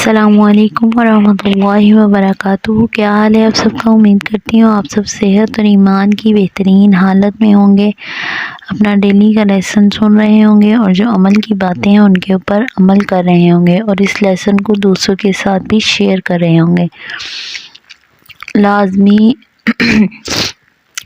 السلام علیکم ورحمۃ اللہ وبرکاتہ۔ کیا حال ہے آپ سب کا؟ امید کرتی ہوں آپ سب صحت اور ایمان کی بہترین حالت میں ہوں گے، اپنا ڈیلی کا لیسن سن رہے ہوں گے اور جو عمل کی باتیں ہیں ان کے اوپر عمل کر رہے ہوں گے اور اس لیسن کو دوسروں کے ساتھ بھی شیئر کر رہے ہوں گے۔ لازمی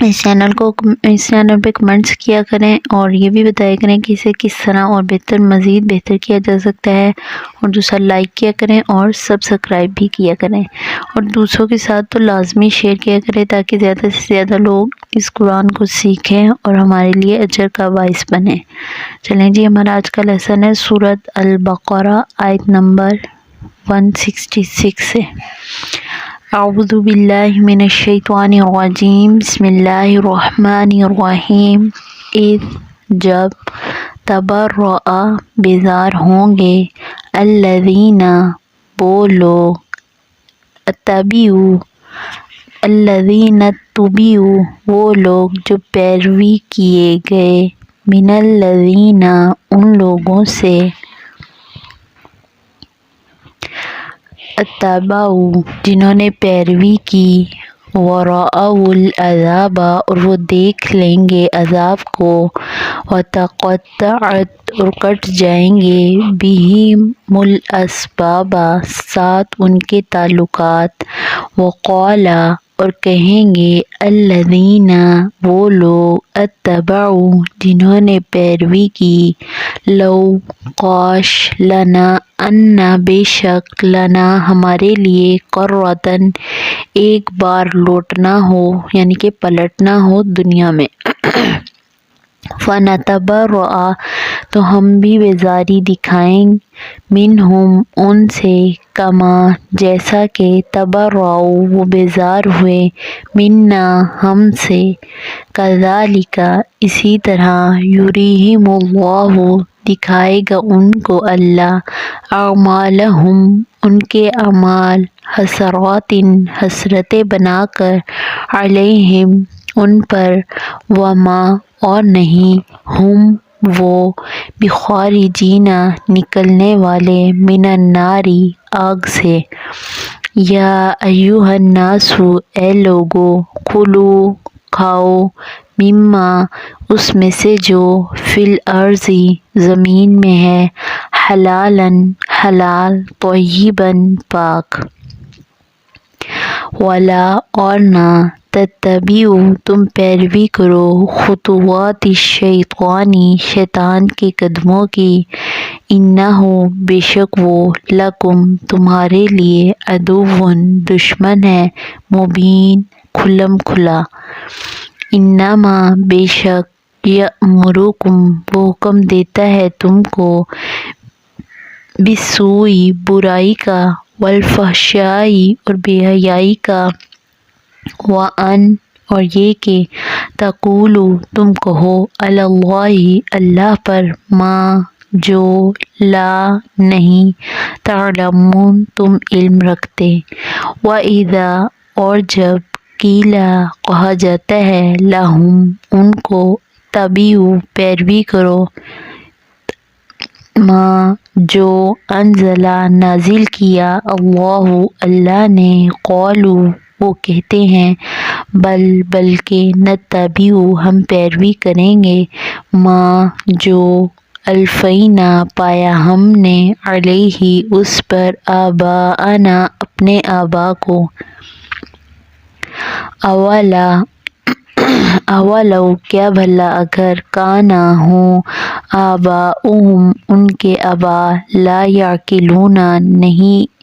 اس چینل پہ کمنٹس کیا کریں اور یہ بھی بتایا کریں کہ اسے کس طرح اور مزید بہتر کیا جا سکتا ہے، اور دوسرا لائک کیا کریں اور سبسکرائب بھی کیا کریں، اور دوسروں کے ساتھ تو لازمی شیئر کیا کریں تاکہ زیادہ سے زیادہ لوگ اس قرآن کو سیکھیں اور ہمارے لیے اجر کا باعث بنیں۔ چلیں جی، ہمارا آج کا لیسن ہے سورۃ البقرہ آیت نمبر 166 سے۔ اعوذ باللہ من الشیطان الرجیم، بسم اللہ الرحمن الرحیم۔ جب تبرأ بیزار ہوں گے، الذین وہ لوگ، الذین اتبعوا وہ لوگ جو پیروی کیے گئے، من الذین ان لوگوں سے، اتبعوا جنہوں نے پیروی کی، ورأوا العذاب اور وہ دیکھ لیں گے عذاب کو، وتقطعت اور کٹ جائیں گے، بہم الاسباب ساتھ ان کے تعلقات، وقال اور کہیں گے، الذین وہ لوگ، اتبعوا جنہوں نے پیروی کی، لو کاش، لنا انا بے شک، لنا ہمارے لیے، قرۃً ایک بار لوٹنا ہو یعنی کہ پلٹنا ہو دنیا میں، فنتبرأ تو ہم بھی بیزاری دکھائیں، منہم ان سے، کما جیسا کہ، تبرؤ وہ بیزار ہوئے، منا ہم سے، کذالک اسی طرح، یریہم اللہ دکھائے گا ان کو اللہ، اعمالہم ان کے اعمال، حسرات حسرتیں بنا کر، علیہم ان پر، وما اور نہیں، ہم وہ، بخارجین نکلنے والے، من النار آگ سے۔ یا ایھا الناس اے لوگو، کلوا کھاؤ، مما اس میں سے جو، فی الارض زمین میں ہے، حلالا حلال، طیبا پاک، ولا اور نہ، تتبعوا تم پیروی کرو، خطوات الشیطان شیطان کے قدموں کی، انہ بے شک وہ، لکم تمہارے لیے، عدو دشمن ہے، مبین کھلم کھلا، انما بے شک، یأمرکم وہ حکم دیتا ہے تم کو، بالسوء برائی کا، والفحشاء اور بے حیائی کا، وان اور یہ کہ، تقولوا تم کہو، علی اللہ اللہ پر، ما جو، لا نہیں، تعلمون تم علم رکھتے، وَإِذَا اور جب، قیل کہا جاتا ہے، لہم ان کو، اتبعوا پیروی کرو، ما جو، انزل نازل کیا، اللہ اللہ نے، قالوا وہ کہتے ہیں، بل بلکہ، نتبع ہم پیروی کریں گے، ما جو، الفینا پایا ہم نے، علیہ اس پر، آباءنا اپنے آباء کو، اولو کیا بھلا اگر، کانا ہوں، آباؤہم ان کے آباء، لا یعقلون نہیں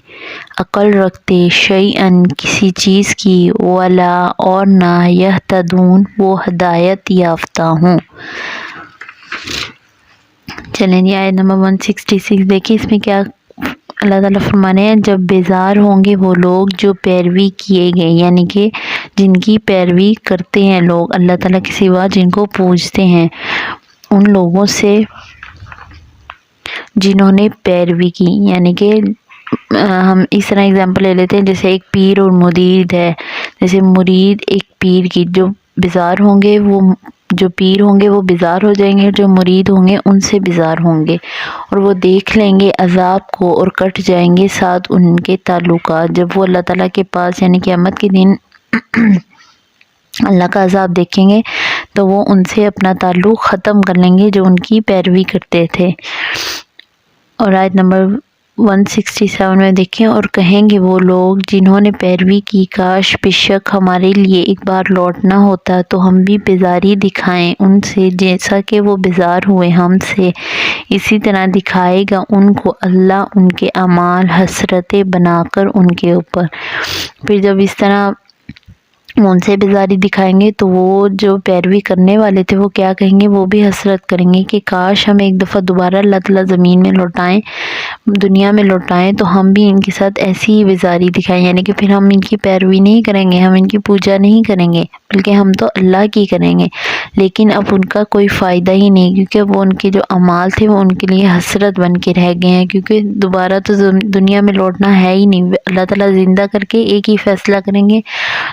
عقل رکھتے، شیئا کسی چیز کی، ولا اور نہ، یہتدون وہ ہدایت یافتہ ہوں۔ چلیں جی، آیت نمبر 166 دیکھیں، اس میں کیا اللہ تعالیٰ فرمانے ہیں، جب بیزار ہوں گے وہ لوگ جو پیروی کیے گئے، یعنی کہ جن کی پیروی کرتے ہیں لوگ اللہ تعالیٰ کے سوا، جن کو پوجتے ہیں، ان لوگوں سے جنہوں نے پیروی کی، یعنی کہ ہم اس طرح اگزامپل لے لیتے ہیں، جیسے ایک پیر اور مرید ہے، جیسے مرید ایک پیر کی، جو بیزار ہوں گے وہ جو پیر ہوں گے وہ بیزار ہو جائیں گے، جو مرید ہوں گے ان سے بیزار ہوں گے، اور وہ دیکھ لیں گے عذاب کو اور کٹ جائیں گے ساتھ ان کے تعلقات۔ جب وہ اللہ تعالیٰ کے پاس یعنی قیامت کے دن اللہ کا عذاب دیکھیں گے تو وہ ان سے اپنا تعلق ختم کر لیں گے جو ان کی پیروی کرتے تھے۔ اور آیت نمبر 167 میں دیکھیں، اور کہیں گے وہ لوگ جنہوں نے پیروی کی، کاش بے شک ہمارے لیے ایک بار لوٹنا ہوتا تو ہم بھی بیزاری دکھائیں ان سے جیسا کہ وہ بیزار ہوئے ہم سے، اسی طرح دکھائے گا ان کو اللہ ان کے اعمال حسرتیں بنا کر ان کے اوپر۔ پھر جب اس طرح ان سے بیزاری دکھائیں گے تو وہ جو پیروی کرنے والے تھے وہ کیا کہیں گے، وہ بھی حسرت کریں گے کہ کاش ہم ایک دفعہ دوبارہ اللہ تعالیٰ زمین میں لوٹائیں، دنیا میں لوٹائیں تو ہم بھی ان کے ساتھ ایسی ہی بیزاری دکھائیں، یعنی کہ پھر ہم ان کی پیروی نہیں کریں گے، ہم ان کی پوجا نہیں کریں گے بلکہ ہم تو اللہ کی کریں گے۔ لیکن اب ان کا کوئی فائدہ ہی نہیں، کیونکہ وہ ان کے جو اعمال تھے وہ ان کے لیے حسرت بن کے رہ گئے ہیں، کیونکہ دوبارہ تو دنیا میں لوٹنا ہے ہی نہیں۔ اللہ تعالیٰ زندہ کر کے ایک ہی فیصلہ کریں گے،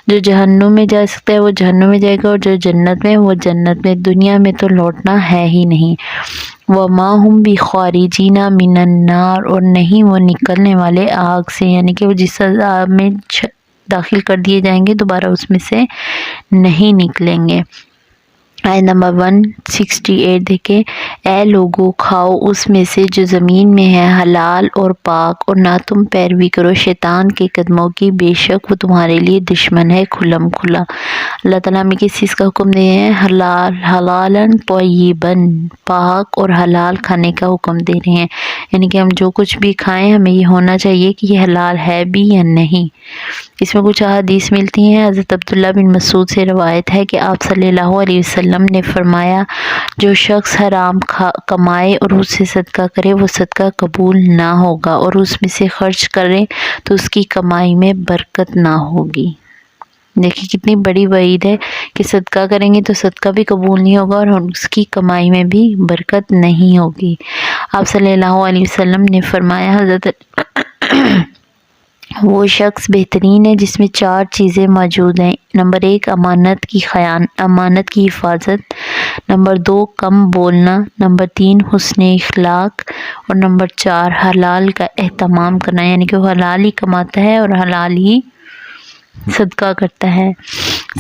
جو جہنم میں جا سکتا ہے وہ جہنم میں جائے گا، اور جو جنت میں وہ جنت میں، دنیا میں تو لوٹنا ہے ہی نہیں۔ وَمَا هُمْ بِخَارِجِينَ مِنَ النَّارِ، اور نہیں وہ نکلنے والے آگ سے، یعنی کہ وہ جس عذاب میں داخل کر دیے جائیں گے دوبارہ اس میں سے نہیں نکلیں گے۔ آیت نمبر 168 دیکھیں، اے لوگو کھاؤ اس میں سے جو زمین میں ہے حلال اور پاک، اور نہ تم پیروی کرو شیطان کے قدموں کی، بے شک وہ تمہارے لیے دشمن ہے کھلم کھلا۔ اللہ تعالیٰ ہمیں کس چیز کا حکم دے رہے ہیں؟ حلالن طیبن، پاک اور حلال کھانے کا حکم دے رہے ہیں، یعنی کہ ہم جو کچھ بھی کھائیں ہمیں یہ ہونا چاہیے کہ یہ حلال ہے بھی یا نہیں۔ اس میں کچھ احادیث ملتی ہیں۔ حضرت عبداللہ بن مسعود سے روایت ہے کہ آپ صلی اللہ علیہ وسلم نے فرمایا، جو شخص حرام کمائے اور اس سے صدقہ کرے وہ صدقہ قبول نہ ہوگا، اور اس میں سے خرچ کرے تو اس کی کمائی میں برکت نہ ہوگی۔ دیکھیں کتنی بڑی وعید ہے کہ صدقہ کریں گے تو صدقہ بھی قبول نہیں ہوگا اور اس کی کمائی میں بھی برکت نہیں ہوگی۔ آپ صلی اللہ علیہ وسلم نے فرمایا، حضرت وہ شخص بہترین ہے جس میں 4 چیزیں موجود ہیں۔ نمبر 1 امانت کی حفاظت، نمبر 2 کم بولنا، نمبر 3 حسن اخلاق، اور نمبر 4 حلال کا اہتمام کرنا، یعنی کہ وہ حلال ہی کماتا ہے اور حلال ہی صدقہ کرتا ہے۔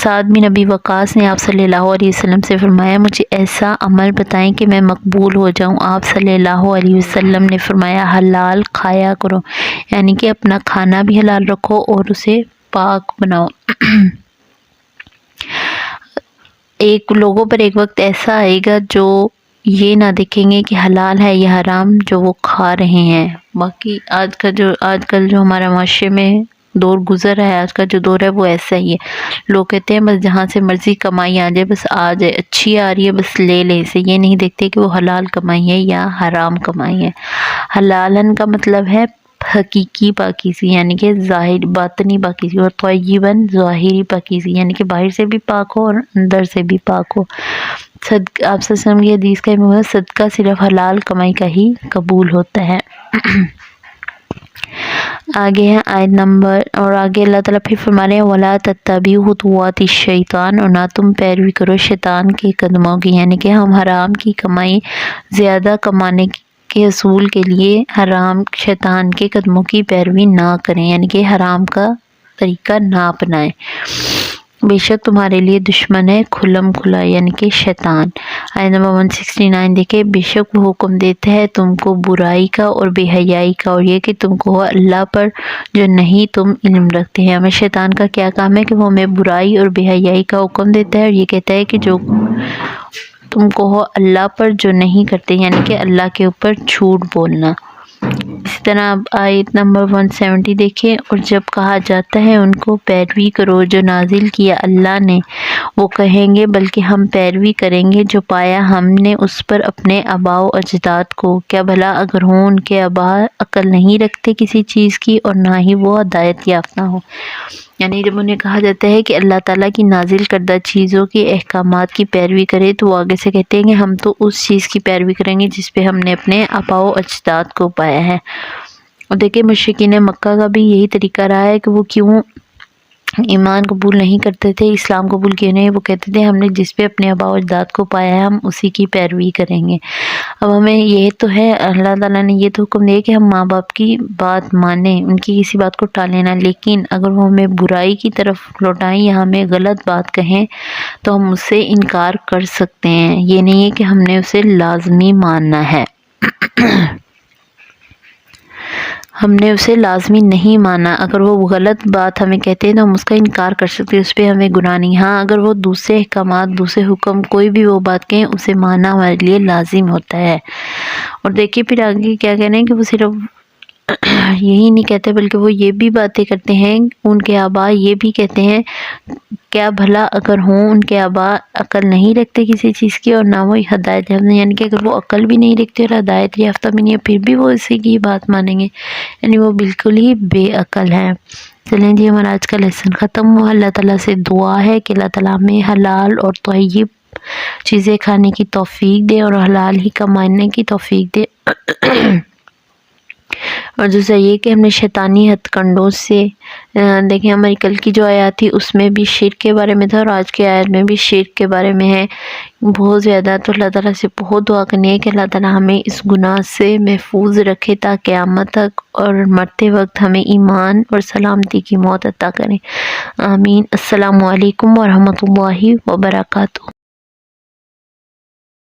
سعد بن ابی وقاص نے آپ صلی اللہ علیہ وسلم سے فرمایا، مجھے ایسا عمل بتائیں کہ میں مقبول ہو جاؤں۔ آپ صلی اللہ علیہ وسلم نے فرمایا، حلال کھایا کرو، یعنی کہ اپنا کھانا بھی حلال رکھو اور اسے پاک بناؤ۔ لوگوں پر ایک وقت ایسا آئے گا جو یہ نہ دیکھیں گے کہ حلال ہے یا حرام جو وہ کھا رہے ہیں۔ باقی آج کل جو ہمارا معاشرے میں دور گزر رہا ہے، آج کا جو دور ہے وہ ایسا ہی ہے۔ لوگ کہتے ہیں بس جہاں سے مرضی کمائی آ جائے، بس آ جائے، اچھی آ رہی ہے بس لے لے اسے، یہ نہیں دیکھتے کہ وہ حلال کمائی ہے یا حرام کمائی ہے۔ حلالن کا مطلب ہے حقیقی پاکیزی، یعنی کہ ظاہر باطنی پاکیزی، اور طیباً ظاہری پاکیزی، یعنی کہ باہر سے بھی پاک ہو اور اندر سے بھی پاک ہو۔ آپ صلی اللہ علیہ وسلم کی حدیث کا مطلب صدقہ صرف حلال کمائی کا ہی قبول ہوتا ہے۔ آگے ہے آیت نمبر، اور آگے اللہ تعالیٰ پھر فرما رہے ہیں، وَلَا تَتَّبِعُوا خُطُوَاتِ الشَّيْطَانِ، اور نہ تم پیروی کرو شیطان کے قدموں کی، یعنی کہ ہم حرام کی کمائی زیادہ کمانے کے اصول کے لیے شیطان کے قدموں کی پیروی نہ کریں، یعنی کہ حرام کا طریقہ نہ اپنائیں۔ بے شک تمہارے لیے دشمن ہے کھلم کھلا، یعنی کہ شیطان۔ آیت نمبر 169 دیکھیں، بے شک وہ حکم دیتا ہے تم کو برائی کا اور بے حیائی کا، اور یہ کہ تم کو اللہ پر جو نہیں تم علم رکھتے ہیں۔ ہمیں شیطان کا کیا کام ہے کہ وہ ہمیں برائی اور بے حیائی کا حکم دیتا ہے، اور یہ کہتا ہے کہ جو تم کو ہو اللہ پر جو نہیں کرتے، یعنی کہ اللہ کے اوپر جھوٹ بولنا۔ اسی طرح آیت نمبر 170 دیکھیں، اور جب کہا جاتا ہے ان کو پیروی کرو جو نازل کیا اللہ نے، وہ کہیں گے بلکہ ہم پیروی کریں گے جو پایا ہم نے اس پر اپنے آباء و اجداد کو، کیا بھلا اگر ہوں ان کے آباء عقل نہیں رکھتے کسی چیز کی اور نہ ہی وہ ہدایت یافتہ ہوں۔ یعنی جب انہیں کہا جاتا ہے کہ اللہ تعالیٰ کی نازل کردہ چیزوں کے احکامات کی پیروی کرے تو وہ آگے سے کہتے ہیں کہ ہم تو اس چیز کی پیروی کریں گے جس پہ ہم نے اپنے آباء و اجداد کو پایا ہے۔ اور دیکھیں مشرکین مکہ کا بھی یہی طریقہ رہا ہے کہ وہ کیوں ایمان قبول نہیں کرتے تھے، اسلام قبول کیے نہیں، وہ کہتے تھے ہم نے جس پہ اپنے آباء و اجداد کو پایا ہے ہم اسی کی پیروی کریں گے۔ اب ہمیں یہ تو ہے، اللہ تعالیٰ نے یہ تو حکم دیا کہ ہم ماں باپ کی بات مانیں، ان کی کسی بات کو ٹالیں نہ، لیکن اگر وہ ہمیں برائی کی طرف لوٹائیں یا ہمیں غلط بات کہیں تو ہم اس سے انکار کر سکتے ہیں، یہ نہیں ہے کہ ہم نے اسے لازمی ماننا ہے۔ ہم نے اسے لازمی نہیں مانا، اگر وہ غلط بات ہمیں کہتے ہیں تو ہم اس کا انکار کر سکتے ہیں، اس پہ ہمیں گناہ نہیں۔ ہاں اگر وہ دوسرے احکامات، دوسرے حکم، کوئی بھی وہ بات کہیں اسے ماننا ہمارے لیے لازم ہوتا ہے۔ اور دیکھیے پھر آگے کیا کہنا ہے کہ وہ صرف یہی نہیں کہتے بلکہ وہ یہ بھی باتیں کرتے ہیں، ان کے آباء یہ بھی کہتے ہیں کیا بھلا اگر ہوں ان کے آباء عقل نہیں رکھتے کسی چیز کی اور نہ وہ ہدایت یافتہ، یعنی کہ اگر وہ عقل بھی نہیں رکھتے اور ہدایت یافتہ بھی نہیں ہے پھر بھی وہ اسی کی بات مانیں گے، یعنی وہ بالکل ہی بے عقل ہیں۔ چلیں جی ہمارا آج کا لیسن ختم ہوا۔ اللہ تعالیٰ سے دعا ہے کہ اللہ تعالیٰ ہمیں حلال اور طیب چیزیں کھانے کی توفیق دے اور حلال ہی کمانے کی توفیق دے، اور دوسرا یہ کہ ہم نے شیطانی ہتھ کنڈوں سے دیکھیں، ہماری کل کی جو آیات تھی اس میں بھی شرک کے بارے میں تھا اور آج کی آیت میں بھی شرک کے بارے میں ہے بہت زیادہ، تو اللہ تعالیٰ سے بہت دعا کرنی ہے کہ اللہ تعالیٰ ہمیں اس گناہ سے محفوظ رکھے تا قیامت تک، اور مرتے وقت ہمیں ایمان اور سلامتی کی موت عطا کریں، آمین۔ السلام علیکم ورحمۃ اللہ وبرکاتہ۔